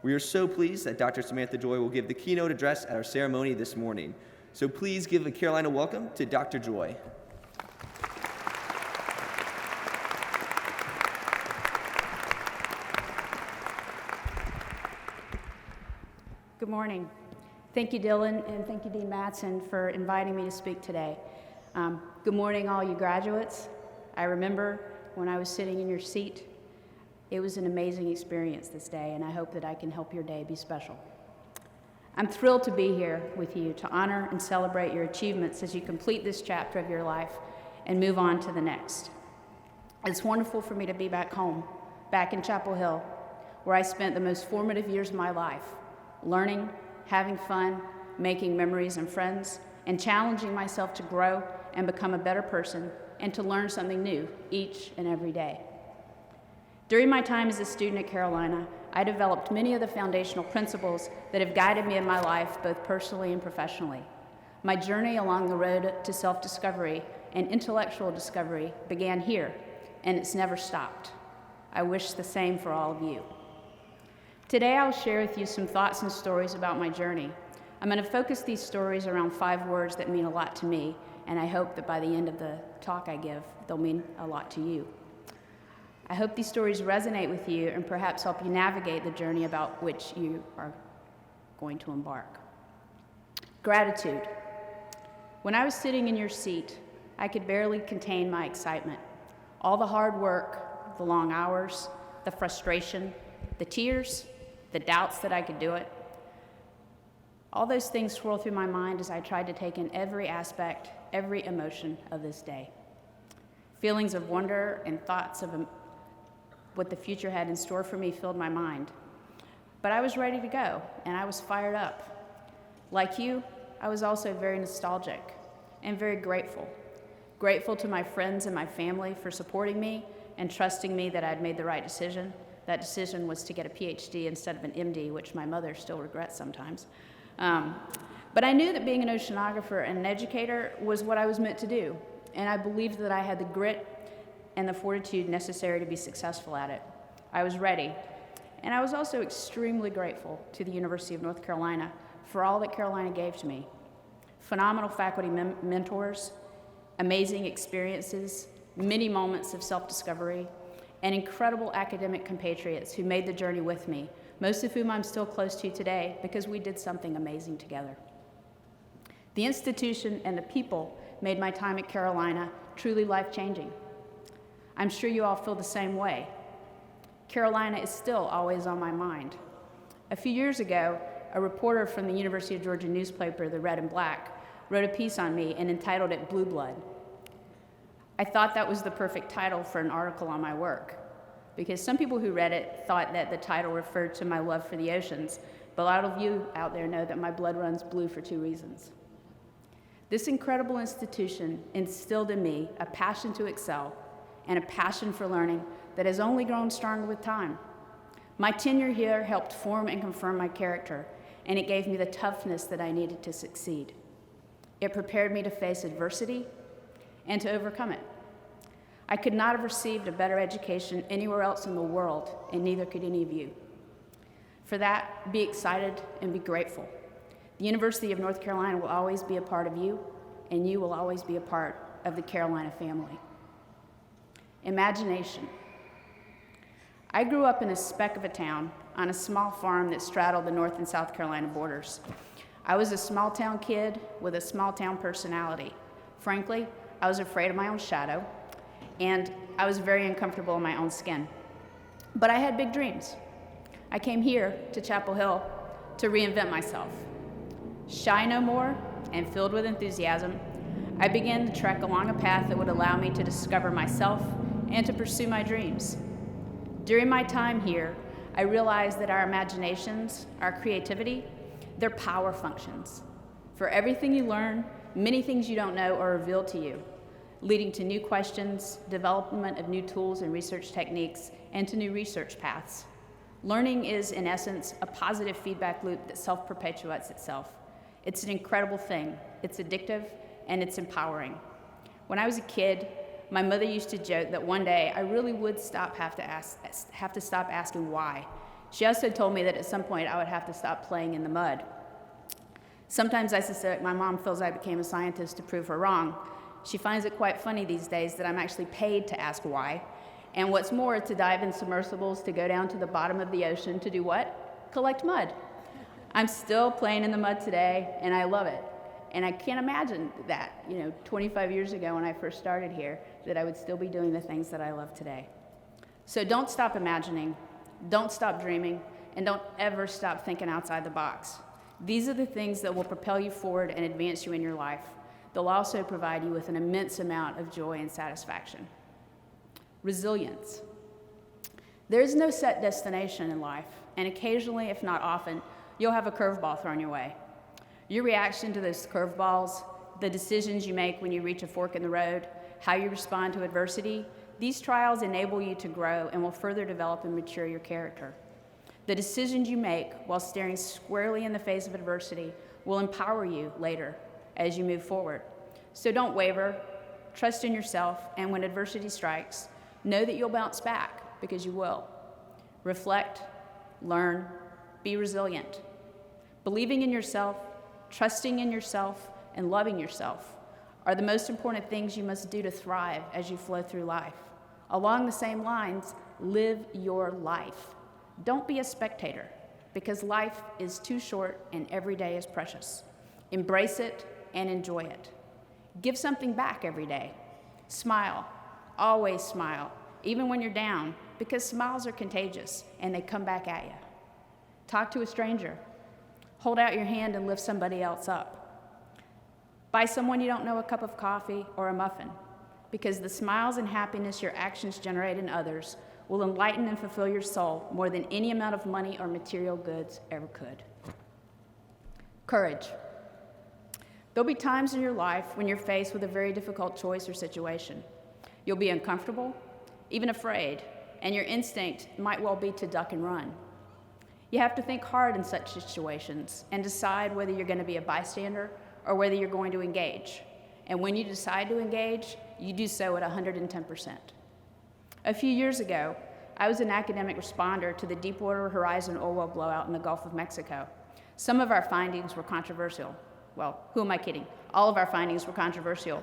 We are so pleased that Dr. Samantha Joye will give the keynote address at our ceremony this morning. So please give a Carolina welcome to Dr. Joye. Good morning. Thank you, Dylan, and thank you, Dean Mattson, for inviting me to speak today. Good morning, all you graduates. I remember when I was sitting in your seat. It was an amazing experience this day, and I hope that I can help your day be special. I'm thrilled to be here with you to honor and celebrate your achievements as you complete this chapter of your life and move on to the next. It's wonderful for me to be back home, back in Chapel Hill, where I spent the most formative years of my life, learning, having fun, making memories and friends, and challenging myself to grow and become a better person and to learn something new each and every day. During my time as a student at Carolina, I developed many of the foundational principles that have guided me in my life, both personally and professionally. My journey along the road to self-discovery and intellectual discovery began here, and it's never stopped. I wish the same for all of you. Today, I'll share with you some thoughts and stories about my journey. I'm going to focus these stories around 5 words that mean a lot to me, and I hope that by the end of the talk I give, they'll mean a lot to you. I hope these stories resonate with you and perhaps help you navigate the journey about which you are going to embark. Gratitude. When I was sitting in your seat, I could barely contain my excitement. All the hard work, the long hours, the frustration, the tears, the doubts that I could do it, all those things swirled through my mind as I tried to take in every aspect, every emotion of this day. Feelings of wonder and thoughts of what the future had in store for me filled my mind. But I was ready to go, and I was fired up. Like you, I was also very nostalgic and very grateful. Grateful to my friends and my family for supporting me and trusting me that I'd made the right decision. That decision was to get a PhD instead of an MD, which my mother still regrets sometimes. But I knew that being an oceanographer and an educator was what I was meant to do, and I believed that I had the grit and the fortitude necessary to be successful at it. I was ready, and I was also extremely grateful to the University of North Carolina for all that Carolina gave to me. Phenomenal faculty mentors, amazing experiences, many moments of self-discovery, and incredible academic compatriots who made the journey with me, most of whom I'm still close to today because we did something amazing together. The institution and the people made my time at Carolina truly life-changing. I'm sure you all feel the same way. Carolina is still always on my mind. A few years ago, a reporter from the University of Georgia newspaper, The Red and Black, wrote a piece on me and entitled it Blue Blood. I thought that was the perfect title for an article on my work, because some people who read it thought that the title referred to my love for the oceans, but a lot of you out there know that my blood runs blue for 2 reasons. This incredible institution instilled in me a passion to excel and a passion for learning that has only grown stronger with time. My tenure here helped form and confirm my character, and it gave me the toughness that I needed to succeed. It prepared me to face adversity and to overcome it. I could not have received a better education anywhere else in the world, and neither could any of you. For that, be excited and be grateful. The University of North Carolina will always be a part of you, and you will always be a part of the Carolina family. Imagination. I grew up in a speck of a town on a small farm that straddled the North and South Carolina borders. I was a small town kid with a small town personality. Frankly, I was afraid of my own shadow, and I was very uncomfortable in my own skin. But I had big dreams. I came here to Chapel Hill to reinvent myself. Shy no more and filled with enthusiasm, I began to trek along a path that would allow me to discover myself and to pursue my dreams. During my time here, I realized that our imaginations, our creativity, they're power functions. For everything you learn, many things you don't know are revealed to you, leading to new questions, development of new tools and research techniques, and to new research paths. Learning is, in essence, a positive feedback loop that self-perpetuates itself. It's an incredible thing. It's addictive, and it's empowering. When I was a kid, my mother used to joke that one day I really would have to stop asking why. She also told me that at some point I would have to stop playing in the mud. Sometimes I suspect my mom feels I became a scientist to prove her wrong. She finds it quite funny these days that I'm actually paid to ask why. And what's more, to dive in submersibles, to go down to the bottom of the ocean to do what? Collect mud. I'm still playing in the mud today, and I love it. And I can't imagine that, 25 years ago when I first started here, that I would still be doing the things that I love today. So don't stop imagining, don't stop dreaming, and don't ever stop thinking outside the box. These are the things that will propel you forward and advance you in your life. They'll also provide you with an immense amount of joy and satisfaction. Resilience. There is no set destination in life, and occasionally, if not often, you'll have a curveball thrown your way. Your reaction to those curveballs, the decisions you make when you reach a fork in the road, how you respond to adversity, these trials enable you to grow and will further develop and mature your character. The decisions you make while staring squarely in the face of adversity will empower you later as you move forward. So don't waver, trust in yourself, and when adversity strikes, know that you'll bounce back, because you will. Reflect, learn, be resilient. Believing in yourself, trusting in yourself, and loving yourself are the most important things you must do to thrive as you flow through life. Along the same lines, live your life. Don't be a spectator, because life is too short and every day is precious. Embrace it and enjoy it. Give something back every day. Smile, always smile, even when you're down, because smiles are contagious and they come back at you. Talk to a stranger. Hold out your hand and lift somebody else up. Buy someone you don't know a cup of coffee or a muffin, because the smiles and happiness your actions generate in others will enlighten and fulfill your soul more than any amount of money or material goods ever could. Courage. There'll be times in your life when you're faced with a very difficult choice or situation. You'll be uncomfortable, even afraid, and your instinct might well be to duck and run. You have to think hard in such situations and decide whether you're going to be a bystander or whether you're going to engage. And when you decide to engage, you do so at 110%. A few years ago, I was an academic responder to the Deepwater Horizon oil well blowout in the Gulf of Mexico. Some of our findings were controversial. Well, who am I kidding? All of our findings were controversial,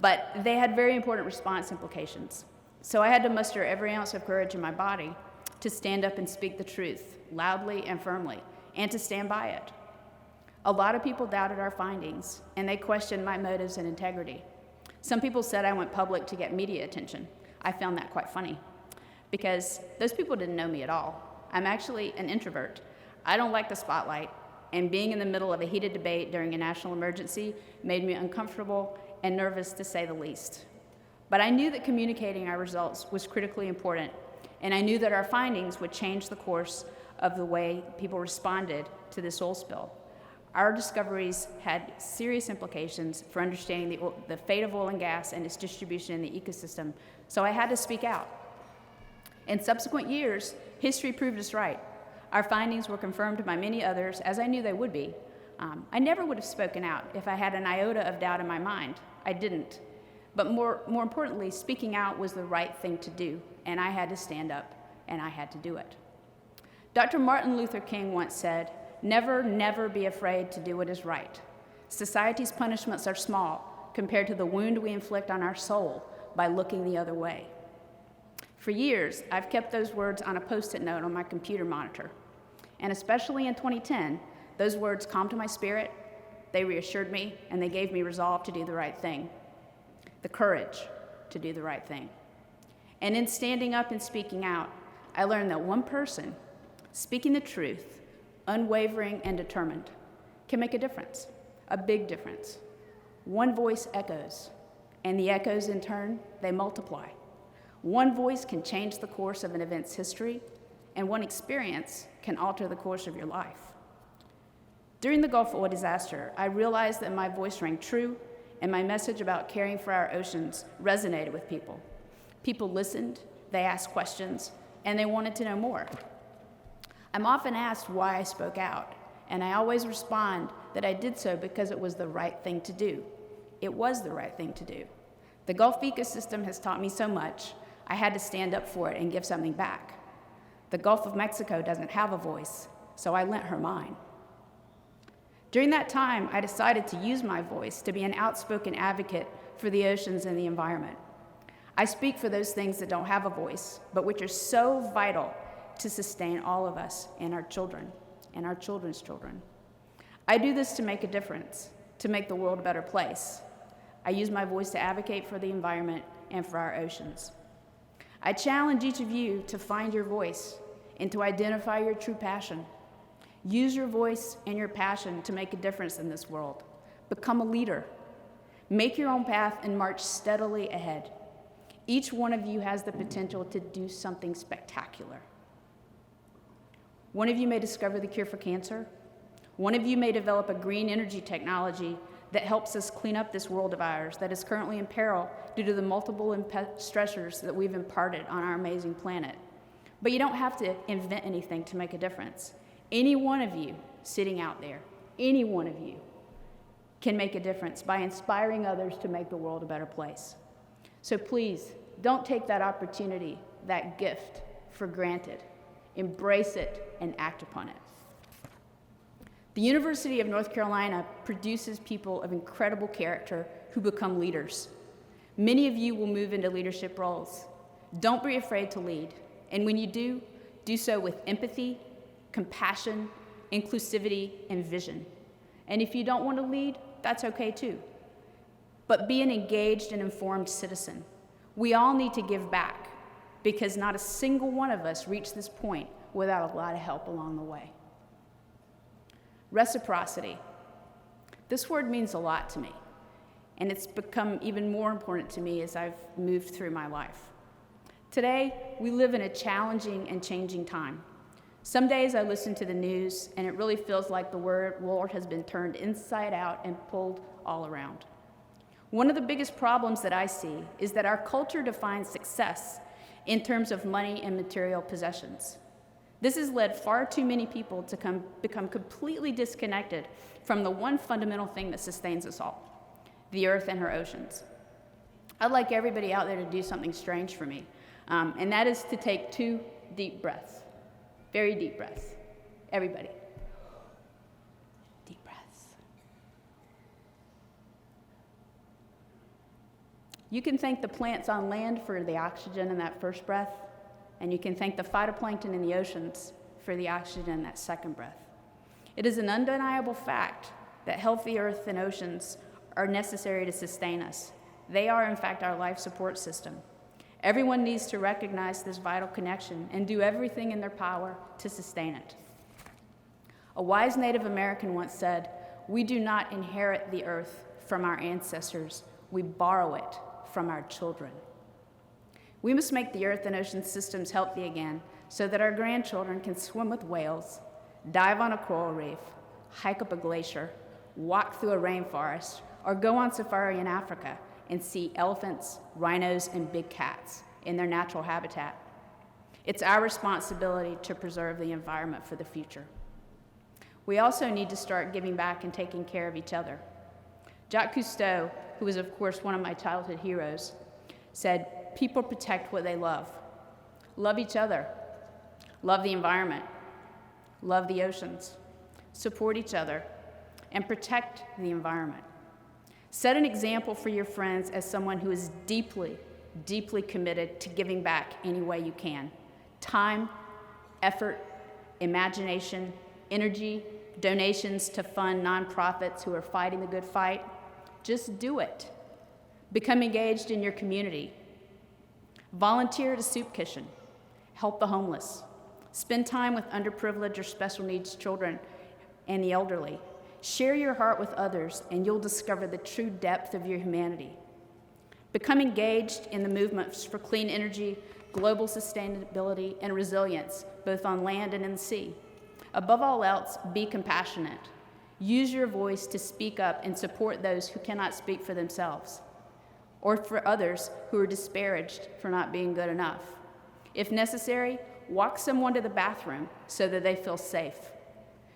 but they had very important response implications. So I had to muster every ounce of courage in my body to stand up and speak the truth, loudly and firmly, and to stand by it. A lot of people doubted our findings, and they questioned my motives and integrity. Some people said I went public to get media attention. I found that quite funny, because those people didn't know me at all. I'm actually an introvert. I don't like the spotlight, and being in the middle of a heated debate during a national emergency made me uncomfortable and nervous, to say the least. But I knew that communicating our results was critically important, and I knew that our findings would change the course of the way people responded to this oil spill. Our discoveries had serious implications for understanding the fate of oil and gas and its distribution in the ecosystem, so I had to speak out. In subsequent years, history proved us right. Our findings were confirmed by many others, as I knew they would be. I never would have spoken out if I had an iota of doubt in my mind. I didn't. But more importantly, speaking out was the right thing to do, and I had to stand up, and I had to do it. Dr. Martin Luther King once said, "Never, never be afraid to do what is right. Society's punishments are small compared to the wound we inflict on our soul by looking the other way." For years, I've kept those words on a Post-it note on my computer monitor. And especially in 2010, those words calmed my spirit, they reassured me, and they gave me resolve to do the right thing. The courage to do the right thing. And in standing up and speaking out, I learned that one person speaking the truth, unwavering and determined, can make a difference, a big difference. One voice echoes, and the echoes in turn, they multiply. One voice can change the course of an event's history, and one experience can alter the course of your life. During the Gulf oil disaster, I realized that my voice rang true, and my message about caring for our oceans resonated with people. People listened, they asked questions, and they wanted to know more. I'm often asked why I spoke out, and I always respond that I did so because it was the right thing to do. It was the right thing to do. The Gulf ecosystem has taught me so much, I had to stand up for it and give something back. The Gulf of Mexico doesn't have a voice, so I lent her mine. During that time, I decided to use my voice to be an outspoken advocate for the oceans and the environment. I speak for those things that don't have a voice, but which are so vital to sustain all of us and our children and our children's children. I do this to make a difference, to make the world a better place. I use my voice to advocate for the environment and for our oceans. I challenge each of you to find your voice and to identify your true passion. Use your voice and your passion to make a difference in this world. Become a leader. Make your own path and march steadily ahead. Each one of you has the potential to do something spectacular. One of you may discover the cure for cancer. One of you may develop a green energy technology that helps us clean up this world of ours that is currently in peril due to the multiple stressors that we've imparted on our amazing planet. But you don't have to invent anything to make a difference. Any one of you sitting out there, any one of you can make a difference by inspiring others to make the world a better place. So please, don't take that opportunity, that gift, for granted. Embrace it and act upon it. The University of North Carolina produces people of incredible character who become leaders. Many of you will move into leadership roles. Don't be afraid to lead. And when you do, do so with empathy, compassion, inclusivity, and vision. And if you don't want to lead, that's okay too. But be an engaged and informed citizen. We all need to give back because not a single one of us reached this point without a lot of help along the way. Reciprocity. This word means a lot to me, and it's become even more important to me as I've moved through my life. Today, we live in a challenging and changing time. Some days I listen to the news, and it really feels like the world has been turned inside out and pulled all around. One of the biggest problems that I see is that our culture defines success in terms of money and material possessions. This has led far too many people to become completely disconnected from the one fundamental thing that sustains us all, the earth and her oceans. I'd like everybody out there to do something strange for me, and that is to take 2 deep breaths, very deep breaths. Everybody. Deep breaths. You can thank the plants on land for the oxygen in that first breath, and you can thank the phytoplankton in the oceans for the oxygen in that second breath. It is an undeniable fact that healthy earth and oceans are necessary to sustain us. They are, in fact, our life support system. Everyone needs to recognize this vital connection and do everything in their power to sustain it. A wise Native American once said, "We do not inherit the earth from our ancestors, we borrow it from our children." We must make the earth and ocean systems healthy again so that our grandchildren can swim with whales, dive on a coral reef, hike up a glacier, walk through a rainforest, or go on safari in Africa and see elephants, rhinos, and big cats in their natural habitat. It's our responsibility to preserve the environment for the future. We also need to start giving back and taking care of each other. Jacques Cousteau, who was of course one of my childhood heroes, said, "People protect what they love. Love each other. Love the environment. Love the oceans. Support each other. And protect the environment. Set an example for your friends as someone who is deeply, deeply committed to giving back any way you can. Time, effort, imagination, energy, donations to fund nonprofits who are fighting the good fight. Just do it. Become engaged in your community. Volunteer at a soup kitchen. Help the homeless. Spend time with underprivileged or special needs children and the elderly. Share your heart with others, and you'll discover the true depth of your humanity. Become engaged in the movements for clean energy, global sustainability, and resilience, both on land and in the sea. Above all else, be compassionate. Use your voice to speak up and support those who cannot speak for themselves, or for others who are disparaged for not being good enough. If necessary, walk someone to the bathroom so that they feel safe.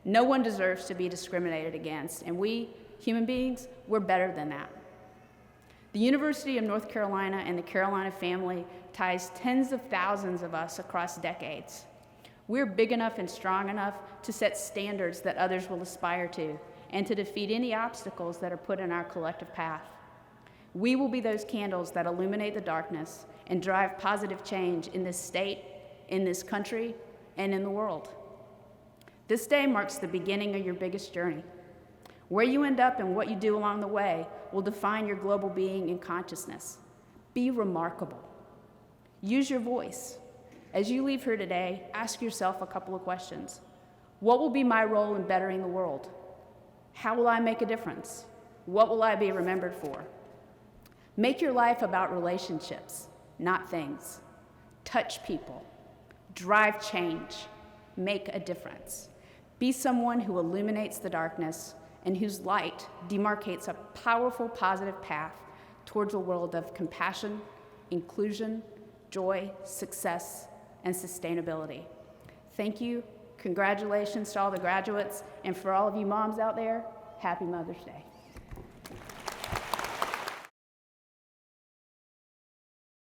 No one deserves to be discriminated against, and we, human beings, we're better than that. The University of North Carolina and the Carolina family ties tens of thousands of us across decades. We're big enough and strong enough to set standards that others will aspire to and to defeat any obstacles that are put in our collective path. We will be those candles that illuminate the darkness and drive positive change in this state, in this country, and in the world. This day marks the beginning of your biggest journey. Where you end up and what you do along the way will define your global being and consciousness. Be remarkable. Use your voice. As you leave here today, ask yourself a couple of questions. What will be my role in bettering the world? How will I make a difference? What will I be remembered for? Make your life about relationships, not things. Touch people. Drive change. Make a difference. Be someone who illuminates the darkness and whose light demarcates a powerful, positive path towards a world of compassion, inclusion, joy, success, and sustainability. Thank you. Congratulations to all the graduates, and for all of you moms out there, happy Mother's Day.